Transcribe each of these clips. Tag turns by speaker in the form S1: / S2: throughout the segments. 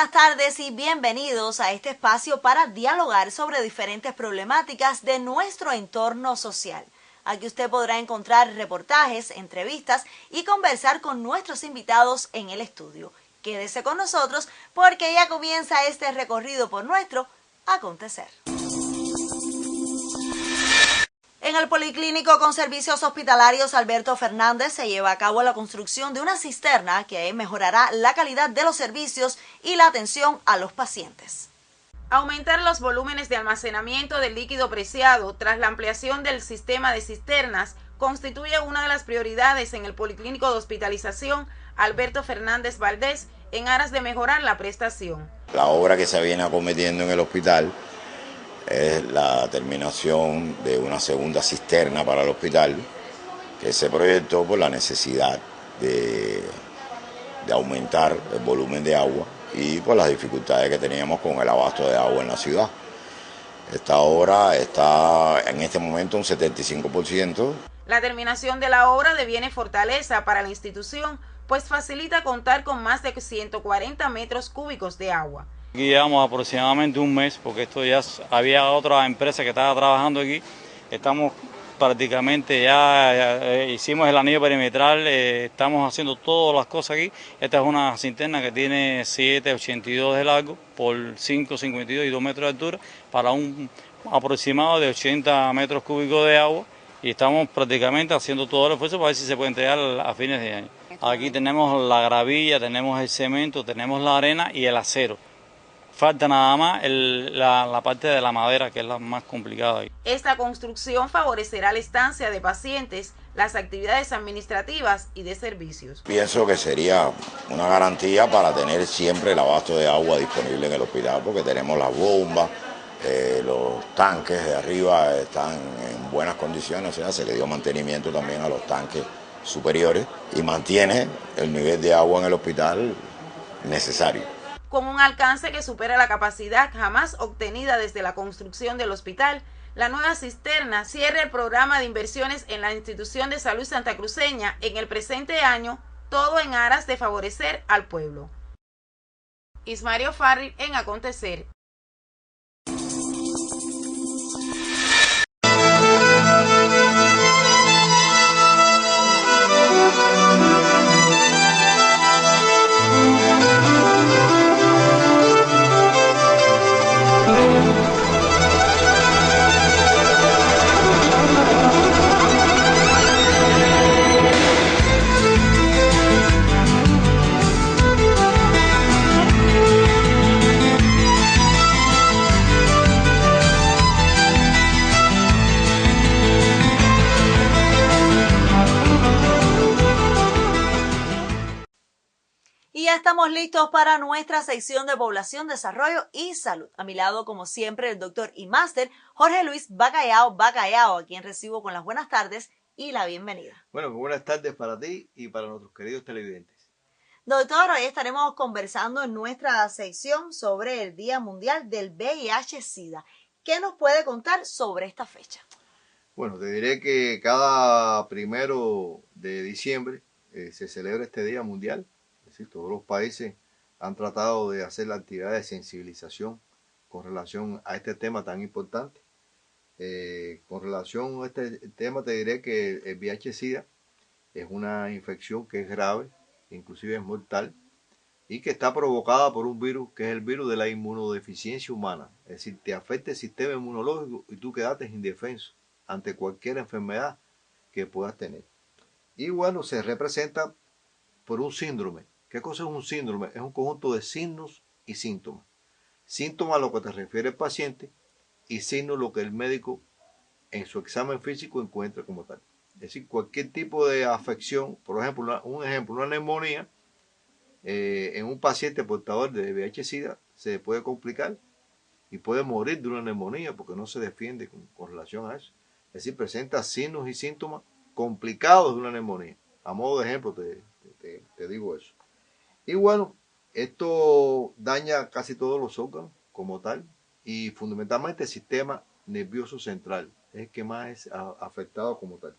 S1: buenas tardes y bienvenidos a este espacio para dialogar sobre diferentes problemáticas de nuestro entorno social. Aquí usted podrá encontrar reportajes, entrevistas y conversar con nuestros invitados en el estudio. Quédese con nosotros porque ya comienza este recorrido por nuestro acontecer. En el Policlínico con Servicios Hospitalarios Alberto Fernández se lleva a cabo la construcción de una cisterna que mejorará la calidad de los servicios y la atención a los pacientes.
S2: Aumentar los volúmenes de almacenamiento del líquido preciado tras la ampliación del sistema de cisternas constituye una de las prioridades en el Policlínico de Hospitalización Alberto Fernández Valdés en aras de mejorar la prestación.
S3: La obra que se viene acometiendo en el hospital es la terminación de una segunda cisterna para el hospital que se proyectó por la necesidad de aumentar el volumen de agua y por las dificultades que teníamos con el abasto de agua en la ciudad. Esta obra está en este momento un 75%.
S2: La terminación de la obra deviene fortaleza para la institución, pues facilita contar con más de 140 metros cúbicos de agua.
S4: Aquí llevamos aproximadamente un mes, porque esto ya había otra empresa que estaba trabajando aquí. Estamos prácticamente ya hicimos el anillo perimetral, estamos haciendo todas las cosas aquí. Esta es una cisterna que tiene 7,82 de largo por 5,52 y 2 metros de altura para un aproximado de 80 metros cúbicos de agua. Y estamos prácticamente haciendo todo el esfuerzo para ver si se puede entregar a fines de año. Aquí tenemos la gravilla, tenemos el cemento, tenemos la arena y el acero. Falta nada más la parte de la madera, que es la más complicada.
S2: Esta construcción favorecerá la estancia de pacientes, las actividades administrativas y de servicios.
S3: Pienso que sería una garantía para tener siempre el abasto de agua disponible en el hospital, porque tenemos las bombas, los tanques de arriba están en buenas condiciones, o sea, se le dio mantenimiento también a los tanques superiores y mantiene el nivel de agua en el hospital necesario.
S2: Con un alcance que supera la capacidad jamás obtenida desde la construcción del hospital, la nueva cisterna cierra el programa de inversiones en la institución de salud santacruceña en el presente año, todo en aras de favorecer al pueblo. Ismario Farri en Acontecer.
S1: Y ya estamos listos para nuestra sección de Población, Desarrollo y Salud. A mi lado, como siempre, el doctor y máster Jorge Luis Bacallao, a quien recibo con las buenas tardes y la bienvenida.
S5: Bueno, buenas tardes para ti y para nuestros queridos televidentes.
S1: Doctor, hoy estaremos conversando en nuestra sección sobre el Día Mundial del VIH-Sida. ¿Qué nos puede contar sobre esta fecha?
S5: Bueno, te diré que cada 1 de diciembre se celebra este Día Mundial. Es decir, todos los países han tratado de hacer la actividad de sensibilización con relación a este tema tan importante. Con relación a este tema te diré que el VIH-Sida es una infección que es grave, inclusive es mortal, y que está provocada por un virus que es el virus de la inmunodeficiencia humana. Es decir, te afecta el sistema inmunológico y tú quedaste indefenso ante cualquier enfermedad que puedas tener. Y bueno, se representa por un síndrome. ¿Qué cosa es un síndrome? Es un conjunto de signos y síntomas. Síntomas a lo que te refiere el paciente y signos lo que el médico en su examen físico encuentra como tal. Es decir, cualquier tipo de afección, por ejemplo, una neumonía, en un paciente portador de VIH-Sida se puede complicar y puede morir de una neumonía porque no se defiende con relación a eso. Es decir, presenta signos y síntomas complicados de una neumonía. A modo de ejemplo te digo eso. Y bueno, esto daña casi todos los órganos como tal y fundamentalmente el sistema nervioso central es el que más es afectado como tal.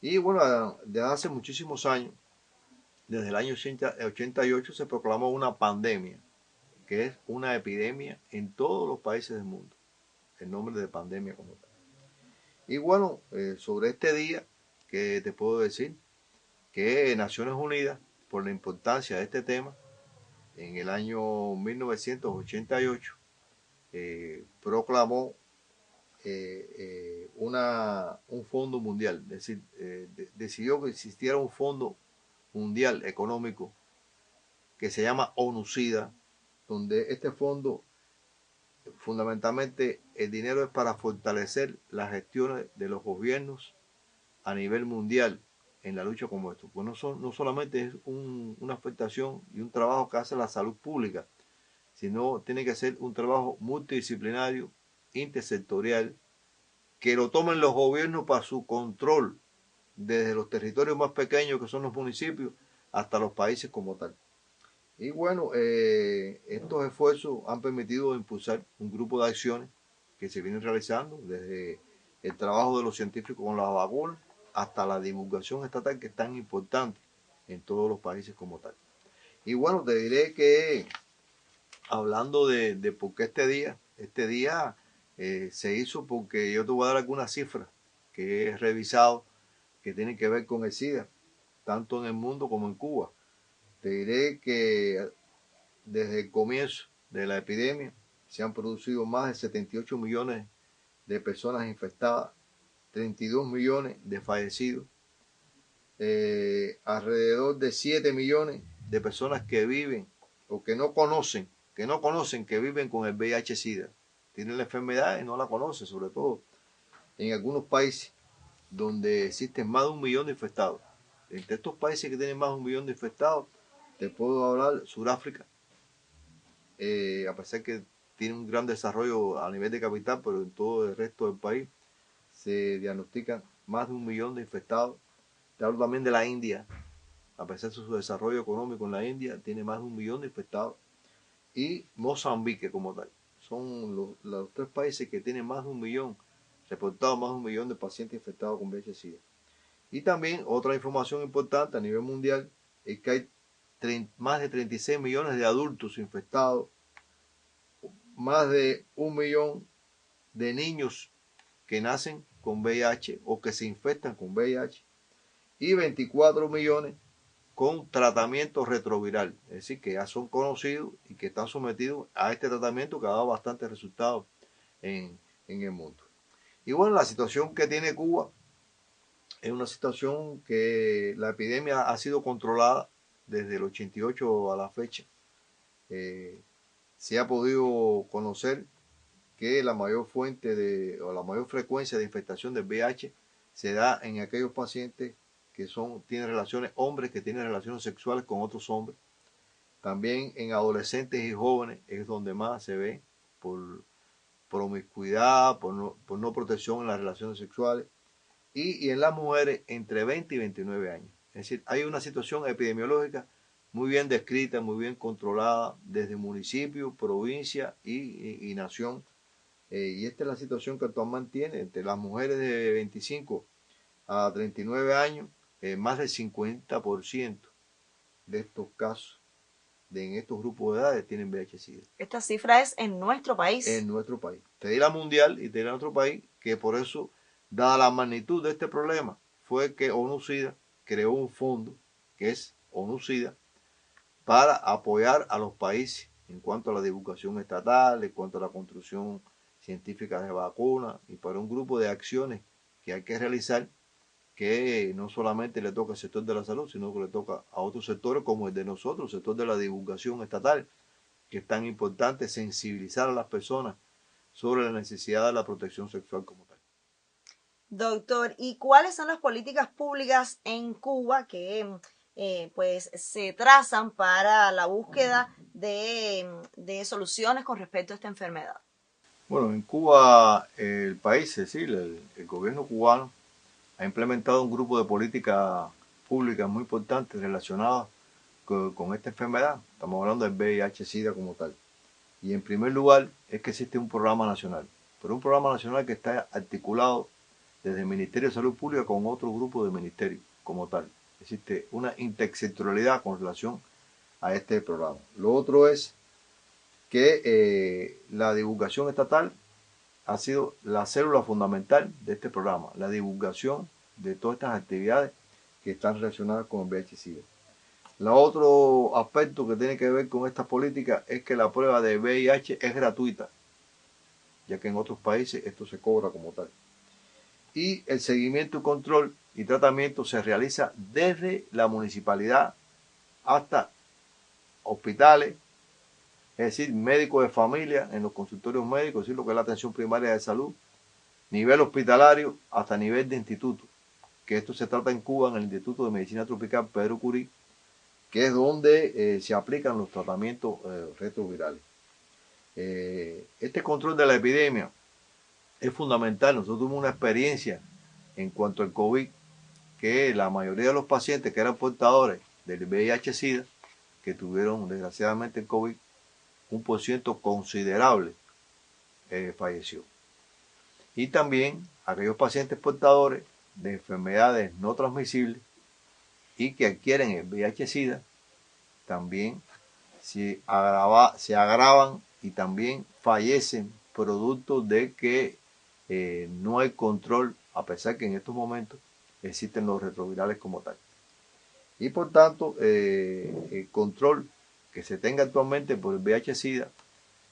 S5: Y bueno, desde hace muchísimos años, desde el año 88 se proclamó una pandemia que es una epidemia en todos los países del mundo, el nombre de pandemia como tal. Y bueno, sobre este día, ¿qué te puedo decir? Que Naciones Unidas, por la importancia de este tema, en el año 1988, proclamó un fondo mundial, es decir, decidió que existiera un fondo mundial económico que se llama ONU-SIDA, donde este fondo, fundamentalmente, el dinero es para fortalecer las gestiones de los gobiernos a nivel mundial en la lucha como esto. Pues no solamente es una afectación y un trabajo que hace la salud pública, sino tiene que ser un trabajo multidisciplinario, intersectorial, que lo tomen los gobiernos para su control, desde los territorios más pequeños que son los municipios hasta los países como tal. Y bueno, estos esfuerzos han permitido impulsar un grupo de acciones que se vienen realizando desde el trabajo de los científicos con las vacunas hasta la divulgación estatal, que es tan importante en todos los países como tal. Y bueno, te diré que hablando de por qué este día se hizo porque yo te voy a dar algunas cifras que he revisado que tienen que ver con el SIDA, tanto en el mundo como en Cuba. Te diré que desde el comienzo de la epidemia se han producido más de 78 millones de personas infectadas, 32 millones de fallecidos, alrededor de 7 millones de personas que viven o que no conocen, que viven con el VIH-Sida. Tienen la enfermedad y no la conocen, sobre todo en algunos países donde existen más de 1 millón de infectados. Entre estos países que tienen más de 1 millón de infectados, te puedo hablar Sudáfrica, a pesar que tiene un gran desarrollo a nivel de capital, pero en todo el resto del país se diagnostican más de 1 millón de infectados. Te hablo también de la India, a pesar de su desarrollo económico en la India, tiene más de 1 millón de infectados. Y Mozambique como tal. Son los 3 países que tienen más de 1 millón, reportado más de 1 millón de pacientes infectados con VIH-Sida. Y también otra información importante a nivel mundial es que hay más de 36 millones de adultos infectados, más de 1 millón de niños que nacen con VIH o que se infectan con VIH y 24 millones con tratamiento retroviral, es decir, que ya son conocidos y que están sometidos a este tratamiento que ha dado bastantes resultados en el mundo. Y bueno, la situación que tiene Cuba es una situación que la epidemia ha sido controlada desde el 88 a la fecha. Se ha podido conocer que la mayor la mayor frecuencia de infectación del VIH se da en aquellos pacientes que tienen relaciones, hombres que tienen relaciones sexuales con otros hombres. También en adolescentes y jóvenes es donde más se ve por promiscuidad, por no protección en las relaciones sexuales. Y en las mujeres entre 20 y 29 años. Es decir, hay una situación epidemiológica muy bien descrita, muy bien controlada desde municipio, provincia y nación. Y esta es la situación que actualmente tiene entre las mujeres de 25 a 39 años, más del 50% de estos casos en estos grupos de edades tienen VIH-Sida.
S1: Esta cifra es en nuestro país.
S5: En nuestro país. Te di la mundial y te di la otro país, que por eso, dada la magnitud de este problema, fue que ONU-SIDA creó un fondo, que es ONU-SIDA, para apoyar a los países en cuanto a la divulgación estatal, en cuanto a la construcción científica de vacunas y para un grupo de acciones que hay que realizar que no solamente le toca al sector de la salud, sino que le toca a otros sectores como el de nosotros, el sector de la divulgación estatal, que es tan importante sensibilizar a las personas sobre la necesidad de la protección sexual como tal.
S1: Doctor, ¿y cuáles son las políticas públicas en Cuba que pues se trazan para la búsqueda de soluciones con respecto a esta enfermedad?
S5: Bueno, en Cuba el país, es decir, el gobierno cubano ha implementado un grupo de políticas públicas muy importantes relacionadas con esta enfermedad. Estamos hablando del VIH-Sida como tal. Y en primer lugar es que existe un programa nacional, pero un programa nacional que está articulado desde el Ministerio de Salud Pública con otro grupo de ministerios como tal. Existe una intersectorialidad con relación a este programa. Lo otro es que la divulgación estatal ha sido la célula fundamental de este programa, la divulgación de todas estas actividades que están relacionadas con el VIH-Sida. El otro aspecto que tiene que ver con esta política es que la prueba de VIH es gratuita, ya que en otros países esto se cobra como tal. Y el seguimiento, control y tratamiento se realiza desde la municipalidad hasta hospitales, es decir, médicos de familia en los consultorios médicos, es decir, lo que es la atención primaria de salud, nivel hospitalario hasta nivel de instituto, que esto se trata en Cuba, en el Instituto de Medicina Tropical Pedro Curí, que es donde se aplican los tratamientos retrovirales. Este control de la epidemia es fundamental. Nosotros tuvimos una experiencia en cuanto al COVID, que la mayoría de los pacientes que eran portadores del VIH-Sida, que tuvieron desgraciadamente el COVID, un % considerable falleció. Y también aquellos pacientes portadores de enfermedades no transmisibles y que adquieren el VIH-Sida, también se agravan y también fallecen producto de que no hay control, a pesar que en estos momentos existen los retrovirales como tal. Y por tanto, el control que se tenga actualmente por el VIH-Sida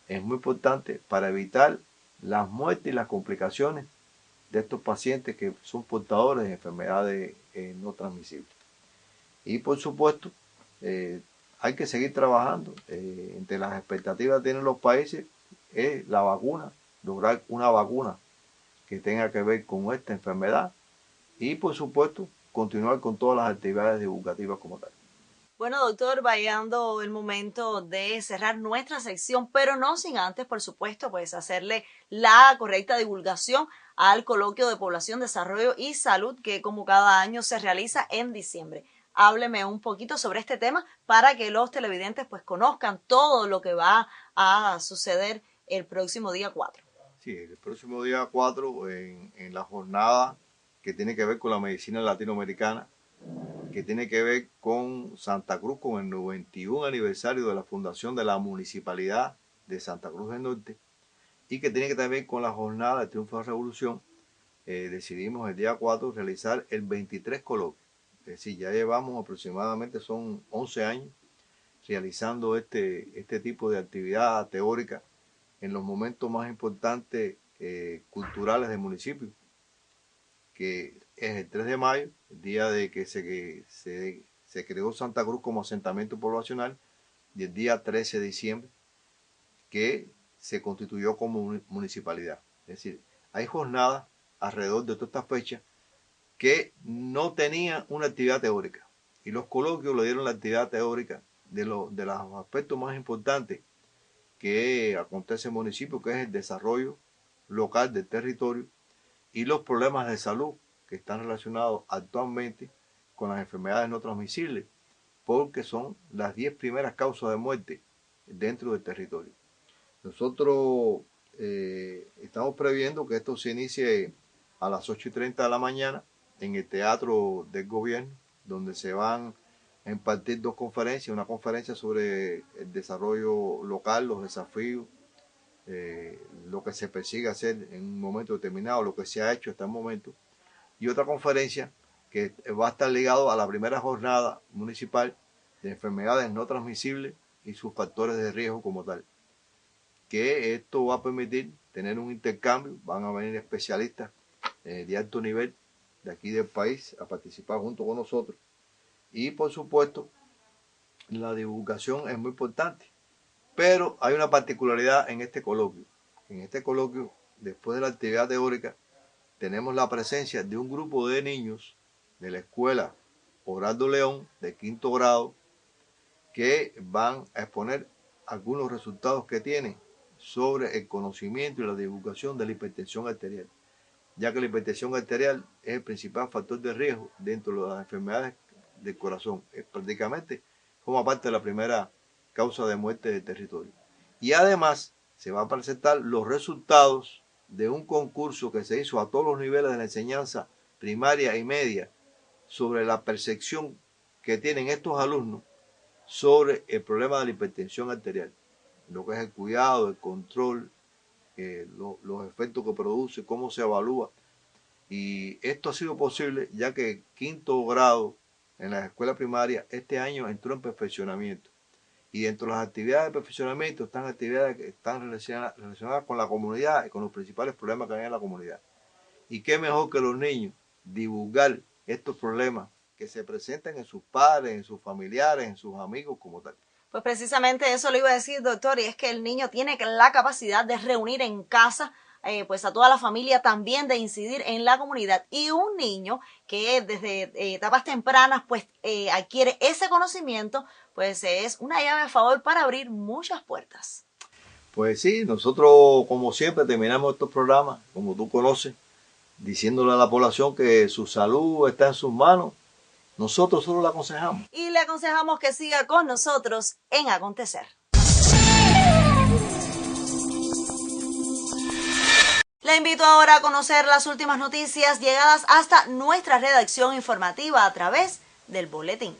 S5: es muy importante para evitar las muertes y las complicaciones de estos pacientes que son portadores de enfermedades no transmisibles. Y por supuesto, hay que seguir trabajando. Entre las expectativas que tienen los países es la vacuna, lograr una vacuna que tenga que ver con esta enfermedad y por supuesto continuar con todas las actividades divulgativas como tal.
S1: Bueno, doctor, va llegando el momento de cerrar nuestra sección, pero no sin antes, por supuesto, pues hacerle la correcta divulgación al Coloquio de Población, Desarrollo y Salud que como cada año se realiza en diciembre. Hábleme un poquito sobre este tema para que los televidentes pues conozcan todo lo que va a suceder el próximo día 4.
S5: Sí, el próximo día 4 en la jornada que tiene que ver con la medicina latinoamericana, que tiene que ver con Santa Cruz, con el 91 aniversario de la fundación de la Municipalidad de Santa Cruz del Norte, y que tiene que ver con la jornada del Triunfo de la Revolución. Decidimos el día 4 realizar el 23 coloquios. Es decir, ya llevamos aproximadamente, son 11 años realizando este tipo de actividad teórica en los momentos más importantes culturales del municipio, que es el 3 de mayo, el día de que se creó Santa Cruz como asentamiento poblacional, y el día 13 de diciembre, que se constituyó como municipalidad. Es decir, hay jornadas alrededor de todas estas fechas que no tenían una actividad teórica, y los coloquios le dieron la actividad teórica de los aspectos más importantes que acontece en el municipio, que es el desarrollo local del territorio y los problemas de salud que están relacionados actualmente con las enfermedades no transmisibles, porque son las 10 primeras causas de muerte dentro del territorio. Nosotros estamos previendo que esto se inicie a las 8:30 de la mañana en el Teatro del Gobierno, donde se van a impartir 2 conferencias, una conferencia sobre el desarrollo local, los desafíos, lo que se persigue hacer en un momento determinado, lo que se ha hecho hasta el momento, y otra conferencia que va a estar ligado a la primera jornada municipal de enfermedades no transmisibles y sus factores de riesgo como tal, que esto va a permitir tener un intercambio. Van a venir especialistas de alto nivel de aquí del país a participar junto con nosotros, y por supuesto la divulgación es muy importante. Pero hay una particularidad en este coloquio. En este coloquio, después de la actividad teórica, tenemos la presencia de un grupo de niños de la escuela Oraldo León, de 5º grado, que van a exponer algunos resultados que tienen sobre el conocimiento y la divulgación de la hipertensión arterial, ya que la hipertensión arterial es el principal factor de riesgo dentro de las enfermedades del corazón. Prácticamente forma parte de la primera causa de muerte del territorio. Y además se van a presentar los resultados de un concurso que se hizo a todos los niveles de la enseñanza primaria y media sobre la percepción que tienen estos alumnos sobre el problema de la hipertensión arterial. lo que es el cuidado, el control, los efectos que produce, cómo se evalúa. Y esto ha sido posible ya que quinto grado en las escuelas primarias este año entró en perfeccionamiento. Y dentro de las actividades de perfeccionamiento están actividades que están relacionadas con la comunidad y con los principales problemas que hay en la comunidad. Y qué mejor que los niños divulgar estos problemas que se presentan en sus padres, en sus familiares, en sus amigos como tal.
S1: Pues precisamente eso le iba a decir, doctor, y es que el niño tiene la capacidad de reunir en casa pues a toda la familia, también de incidir en la comunidad. Y un niño que desde etapas tempranas pues adquiere ese conocimiento, pues es una llave a favor para abrir muchas puertas.
S5: Pues sí, nosotros como siempre terminamos estos programas, como tú conoces, diciéndole a la población que su salud está en sus manos. Nosotros solo le aconsejamos.
S1: Y le aconsejamos que siga con nosotros en Acontecer. Le invito ahora a conocer las últimas noticias llegadas hasta nuestra redacción informativa a través del boletín.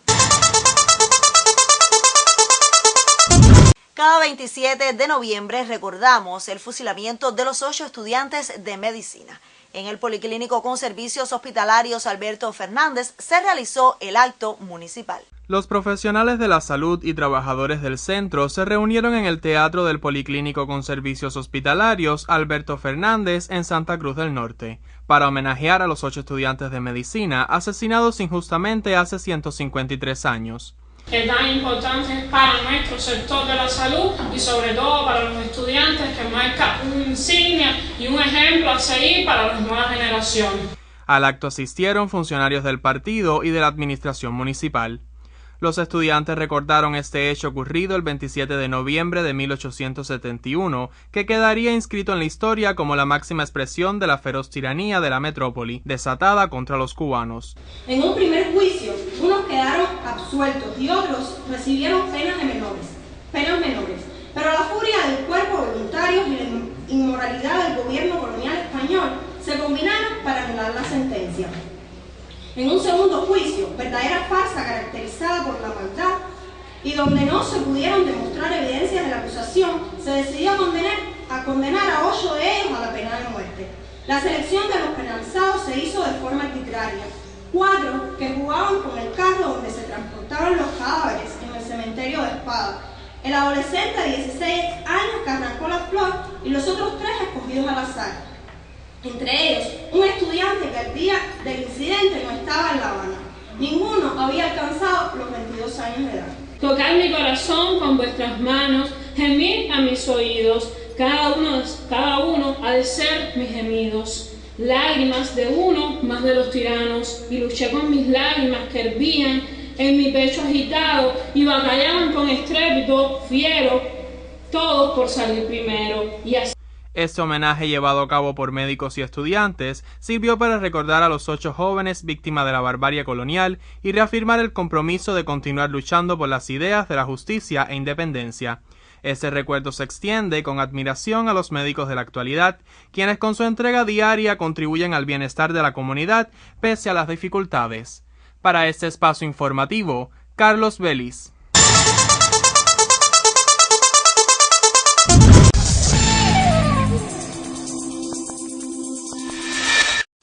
S1: Cada 27 de noviembre recordamos el fusilamiento de los 8 estudiantes de medicina. En el Policlínico con Servicios Hospitalarios Alberto Fernández se realizó el acto municipal.
S6: Los profesionales de la salud y trabajadores del centro se reunieron en el Teatro del Policlínico con Servicios Hospitalarios Alberto Fernández en Santa Cruz del Norte, para homenajear a los 8 estudiantes de medicina asesinados injustamente hace 153 años.
S7: Es tan importante para nuestro sector de la salud y sobre todo para los estudiantes, que marca una insignia y un ejemplo a seguir para las nuevas generaciones.
S6: Al acto asistieron funcionarios del partido y de la administración municipal. Los estudiantes recordaron este hecho ocurrido el 27 de noviembre de 1871, que quedaría inscrito en la historia como la máxima expresión de la feroz tiranía de la metrópoli, desatada contra los cubanos.
S8: En un primer juicio, unos quedaron absueltos y otros recibieron penas menores. Pero la furia del cuerpo voluntario y la inmoralidad del gobierno colonial español se combinaron para anular la sentencia. En un segundo juicio, verdadera farsa caracterizada por la maldad y donde no se pudieron demostrar evidencias de la acusación, se decidió condenar a 8 de ellos a la pena de muerte. La selección de los penalizados se hizo de forma arbitraria. 4 que jugaban con el carro donde se transportaban los cadáveres en el cementerio de Espada. El adolescente de 16 años que arrancó la flor y los otros 3 escogidos al azar. Entre ellos, un estudiante que al día del incidente no estaba en La Habana. Ninguno había alcanzado los 22 años de edad.
S7: Tocar mi corazón con vuestras manos, gemir a mis oídos, cada uno ha de ser mis gemidos. Lágrimas de uno más de los tiranos, y luché con mis lágrimas que hervían en mi pecho agitado y batallaban con estrépito fiero, todos por salir primero. Y así.
S6: Este homenaje llevado a cabo por médicos y estudiantes sirvió para recordar a los 8 jóvenes víctimas de la barbarie colonial y reafirmar el compromiso de continuar luchando por las ideas de la justicia e independencia. Este recuerdo se extiende con admiración a los médicos de la actualidad, quienes con su entrega diaria contribuyen al bienestar de la comunidad pese a las dificultades. Para este espacio informativo, Carlos Vélez.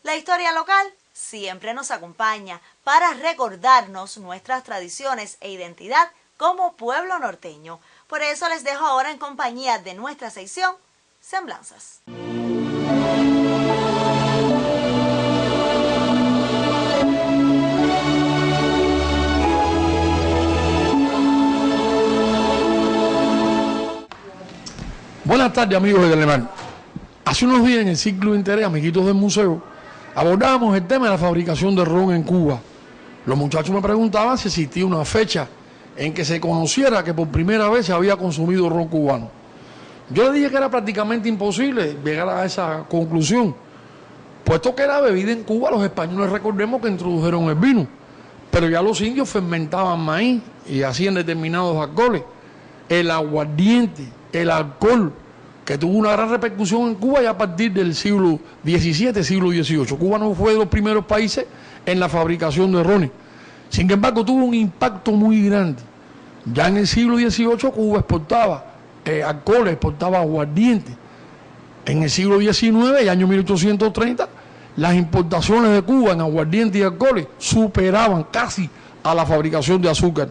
S1: La historia local siempre nos acompaña para recordarnos nuestras tradiciones e identidad como pueblo norteño. Por eso les dejo ahora en compañía de nuestra sección Semblanzas.
S9: Buenas tardes, amigos de Telemar. Hace unos días en el ciclo de interés, amiguitos del museo, abordábamos el tema de la fabricación de ron en Cuba. Los muchachos me preguntaban si existía una fecha en que se conociera que por primera vez se había consumido ron cubano. Yo le dije que era prácticamente imposible llegar a esa conclusión, puesto que era bebida en Cuba. Los españoles, recordemos que introdujeron el vino, pero ya los indios fermentaban maíz y hacían determinados alcoholes. El aguardiente, el alcohol, que tuvo una gran repercusión en Cuba ya a partir del siglo XVII, siglo XVIII. Cuba no fue de los primeros países en la fabricación de rones. Sin embargo, tuvo un impacto muy grande. Ya en el siglo XVIII Cuba exportaba alcoholes, exportaba aguardiente. En el siglo XIX y año 1830, las importaciones de Cuba en aguardiente y alcoholes superaban casi a la fabricación de azúcar.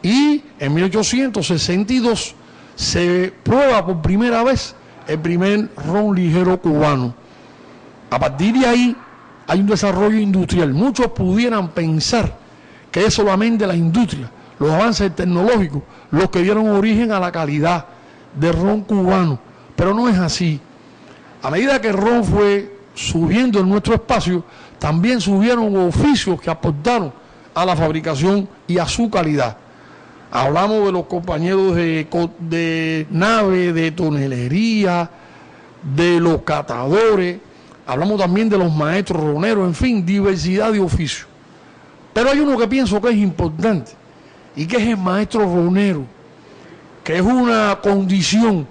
S9: Y en 1862 se prueba por primera vez el primer ron ligero cubano. A partir de ahí hay un desarrollo industrial. Muchos pudieran pensar que es solamente la industria, los avances tecnológicos, los que dieron origen a la calidad del ron cubano, pero no es así. A medida que el ron fue subiendo en nuestro espacio, también subieron oficios que aportaron a la fabricación y a su calidad. Hablamos de los compañeros de nave, de tonelería, de los catadores, hablamos también de los maestros roneros, en fin, diversidad de oficios. Pero hay uno que pienso que es importante, y que es el maestro ronero, que es una condición,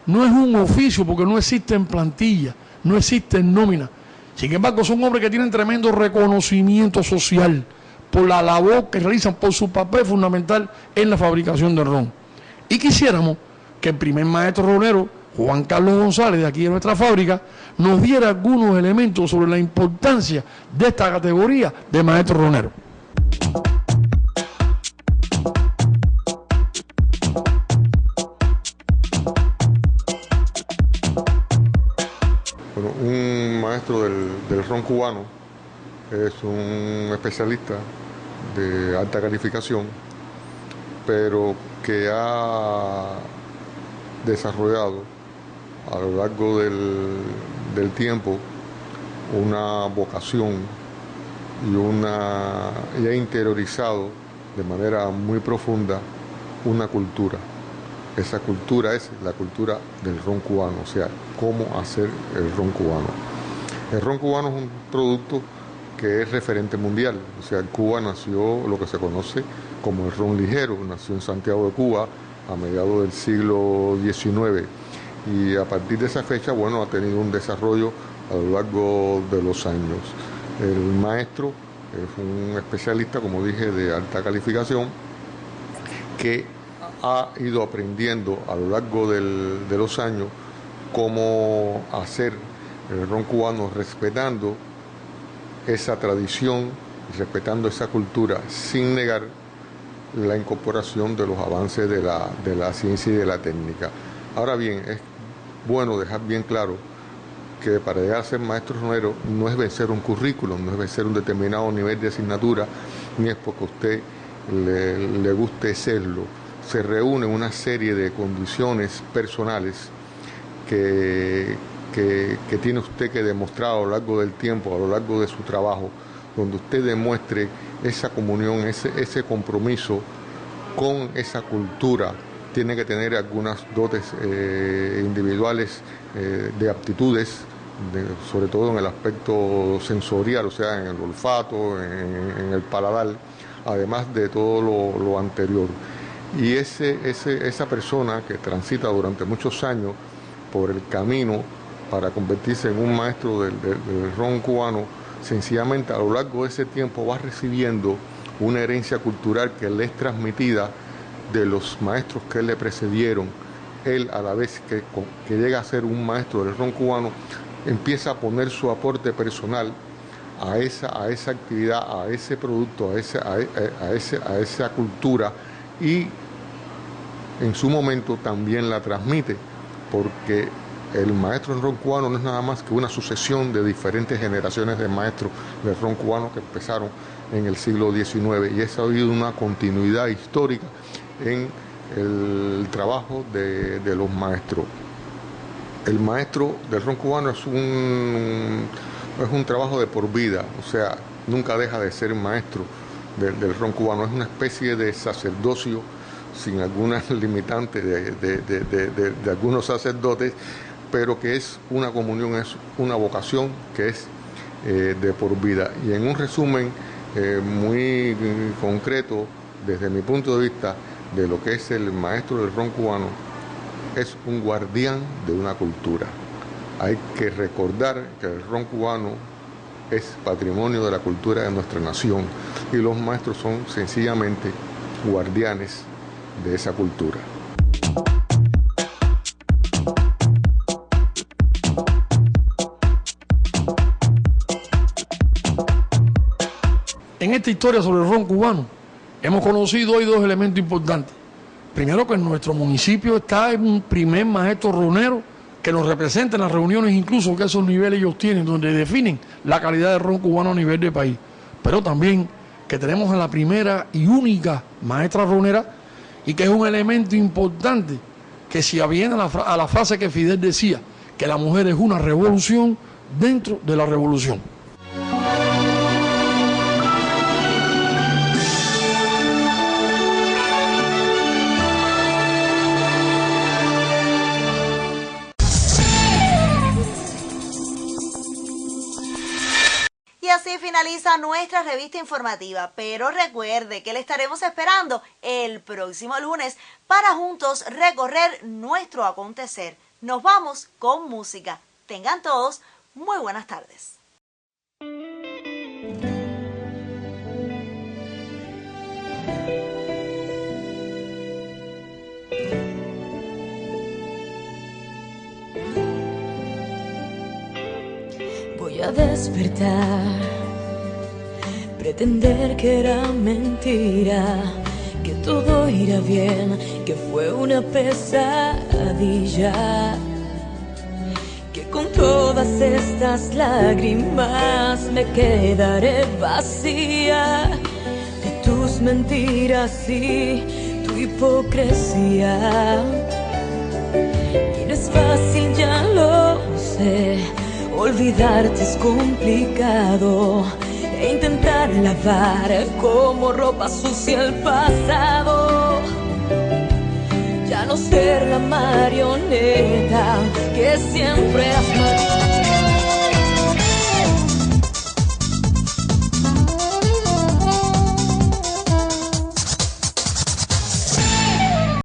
S9: no es un oficio, porque no existe en plantilla, no existe en nómina. Sin embargo, son hombres que tienen tremendo reconocimiento social por la labor que realizan, por su papel fundamental en la fabricación del ron. Y quisiéramos que el primer maestro ronero, Juan Carlos González, de aquí de nuestra fábrica, nos diera algunos elementos sobre la importancia de esta categoría de maestro ronero.
S10: Bueno, un maestro del ron cubano es un especialista de alta calificación, pero que ha desarrollado a lo largo del tiempo una vocación y ha interiorizado de manera muy profunda una cultura. Esa cultura es la cultura del ron cubano, o sea, cómo hacer el ron cubano. El ron cubano es un producto que es referente mundial, o sea, en Cuba nació lo que se conoce como el ron ligero, nació en Santiago de Cuba a mediados del siglo XIX y a partir de esa fecha, bueno, ha tenido un desarrollo a lo largo de los años. El maestro es un especialista, como dije, de alta calificación que ha ido aprendiendo a lo largo de los años cómo hacer el ron cubano respetando esa tradición y respetando esa cultura sin negar la incorporación de los avances de la ciencia y de la técnica. Ahora bien, es bueno dejar bien claro que para llegar a ser maestro ronero no es vencer un currículum, no es vencer un determinado nivel de asignatura, ni es porque a usted le guste serlo. Se reúne una serie de condiciones personales que tiene usted que demostrar a lo largo del tiempo, a lo largo de su trabajo, donde usted demuestre esa comunión, ese compromiso con esa cultura. Tiene que tener algunas dotes individuales de aptitudes, sobre todo en el aspecto sensorial, o sea, en el olfato, en el paladar, además de todo lo anterior. Y esa persona que transita durante muchos años por el camino para convertirse en un maestro del ron cubano, sencillamente a lo largo de ese tiempo va recibiendo una herencia cultural que le es transmitida de los maestros que le precedieron. Él, a la vez que llega a ser un maestro del ron cubano, empieza a poner su aporte personal a esa actividad, a ese producto, a esa cultura, y en su momento también la transmite, porque el maestro del ron cubano no es nada más que una sucesión de diferentes generaciones de maestros del ron cubano que empezaron en el siglo XIX, y esa ha habido una continuidad histórica en el trabajo de los maestros. El maestro del ron cubano es un trabajo de por vida, o sea, nunca deja de ser maestro del ron cubano. Es una especie de sacerdocio sin algunas limitantes de algunos sacerdotes, pero que es una comunión, es una vocación que es de por vida. Y en un resumen muy concreto, desde mi punto de vista, de lo que es el maestro del ron cubano, es un guardián de una cultura. Hay que recordar que el ron cubano es patrimonio de la cultura de nuestra nación y los maestros son sencillamente guardianes de esa cultura.
S9: En esta historia sobre el ron cubano, hemos conocido hoy dos elementos importantes. Primero, que en nuestro municipio está un primer maestro ronero que nos representa en las reuniones, incluso que esos niveles ellos tienen, donde definen la calidad de ron cubano a nivel de país. Pero también que tenemos a la primera y única maestra ronera, y que es un elemento importante que si aviene a la frase que Fidel decía, que la mujer es una revolución dentro de la revolución.
S1: Y así finaliza nuestra revista informativa, pero recuerde que le estaremos esperando el próximo lunes para juntos recorrer nuestro acontecer. Nos vamos con música. Tengan todos muy buenas tardes.
S11: Voy a despertar, pretender que era mentira, que todo irá bien, que fue una pesadilla, que con todas estas lágrimas me quedaré vacía de tus mentiras y tu hipocresía. Y no es fácil, ya lo sé, olvidarte es complicado, e intentar lavar como ropa sucia el pasado. Ya no ser la marioneta